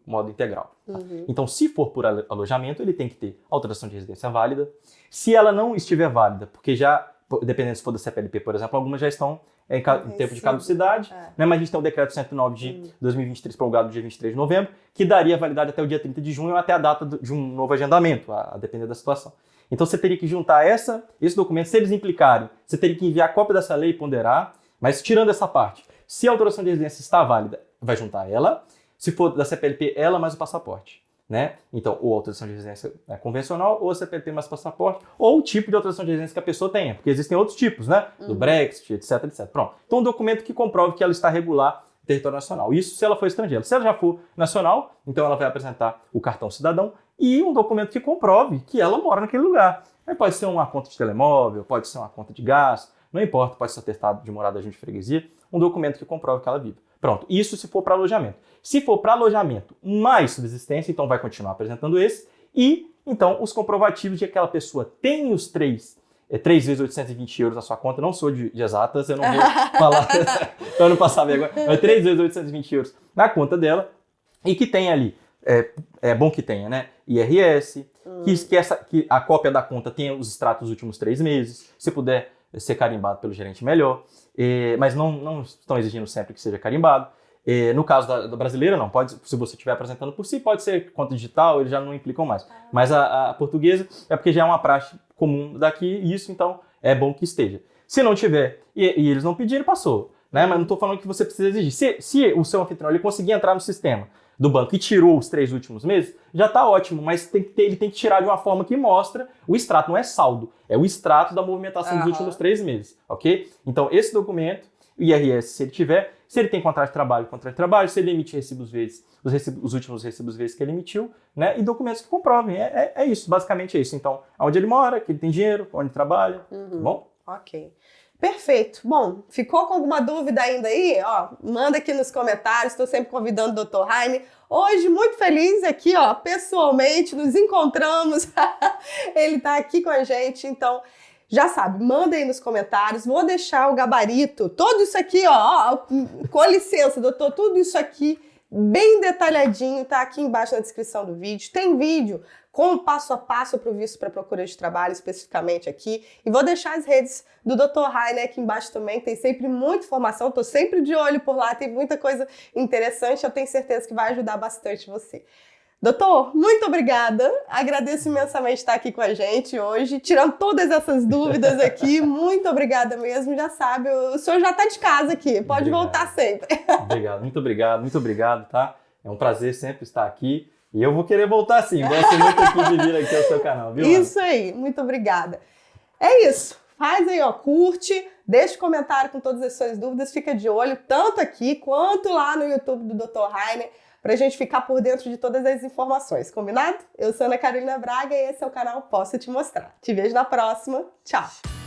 Speaker 2: modo integral. Tá? Então, se for por alojamento, ele tem que ter autorização de residência válida. Se ela não estiver válida, porque já, dependendo se for da CPLP, por exemplo, algumas já estão em tempo de caducidade, né? Mas a gente tem o decreto 109 de 2023, promulgado no dia 23 de novembro, que daria validade até o dia 30 de junho ou até a data de um novo agendamento, a depender da situação. Então você teria que juntar esse documento, se eles implicarem, você teria que enviar a cópia dessa lei e ponderar, mas tirando essa parte, se a autorização de residência está válida, vai juntar ela, se for da CPLP, ela mais o passaporte. Né? Então, ou autorização de residência convencional, ou CPLP mais passaporte, ou o tipo de autorização de residência que a pessoa tenha, porque existem outros tipos, né? Do Brexit, etc, etc. Pronto. Então, um documento que comprove que ela está regular no território nacional. Isso se ela for estrangeira. Se ela já for nacional, então ela vai apresentar o cartão cidadão e um documento que comprove que ela mora naquele lugar. Aí pode ser uma conta de telemóvel, pode ser uma conta de gás, não importa, pode ser atestado de morada de freguesia, um documento que comprove que ela vive. Pronto, isso se for para alojamento. Se for para alojamento mais subsistência, então vai continuar apresentando esse. E, então, os comprovativos de que aquela pessoa tem os 3 vezes 820 euros na sua conta. Não sou de exatas, eu não vou falar para não passar vergonha. Mas 3 vezes 820 euros na conta dela. E que tem ali, é bom que tenha, né? IRS, que a cópia da conta tenha os extratos dos últimos 3 meses. Se puder ser carimbado pelo gerente, melhor. Mas não estão exigindo sempre que seja carimbado. No caso da brasileira, não. Pode, se você estiver apresentando por si, pode ser conta digital, eles já não implicam mais. Mas a portuguesa é porque já é uma praxe comum daqui, e isso, então, é bom que esteja. Se não tiver, e eles não pedirem, passou. Né? Mas não estou falando que você precisa exigir. Se o seu anfitrião ele conseguir entrar no sistema do banco e tirou os 3 últimos meses, já está ótimo, mas ele tem que tirar de uma forma que mostra o extrato, não é saldo, é o extrato da movimentação dos últimos 3 meses, ok? Então, esse documento, o IRS, se ele tiver, se ele tem contrato de trabalho, se ele emite recibos verdes, os últimos recibos verdes que ele emitiu, né? E documentos que comprovem, é isso, basicamente é isso. Então, onde ele mora, que ele tem dinheiro, onde ele trabalha, tá bom?
Speaker 1: Ok. Perfeito. Bom, ficou com alguma dúvida ainda aí? Ó, manda aqui nos comentários, estou sempre convidando o Dr. Jaime. Hoje, muito feliz aqui, ó, pessoalmente, nos encontramos. Ele está aqui com a gente, então, já sabe, manda aí nos comentários. Vou deixar o gabarito, tudo isso aqui, ó, com licença, doutor, tudo isso aqui bem detalhadinho, tá aqui embaixo na descrição do vídeo. Tem vídeo com o passo a passo para o visto para procura de trabalho, especificamente aqui. E vou deixar as redes do Dr. Jaime aqui embaixo também, tem sempre muita informação, estou sempre de olho por lá, tem muita coisa interessante, eu tenho certeza que vai ajudar bastante você. Doutor, muito obrigada, agradeço imensamente estar aqui com a gente hoje, tirando todas essas dúvidas aqui, muito obrigada mesmo, já sabe, o senhor já está de casa aqui, pode voltar sempre.
Speaker 2: Muito obrigado, tá? É um prazer sempre estar aqui. E eu vou querer voltar sim, gosto muito aqui de vir aqui ao seu canal, viu?
Speaker 1: Isso aí, muito obrigada. É isso, faz aí, ó, curte, deixa um comentário com todas as suas dúvidas, fica de olho, tanto aqui quanto lá no YouTube do Dr. Jaime, pra gente ficar por dentro de todas as informações, combinado? Eu sou Ana Carolina Braga e esse é o canal Posso Te Mostrar. Te vejo na próxima, tchau!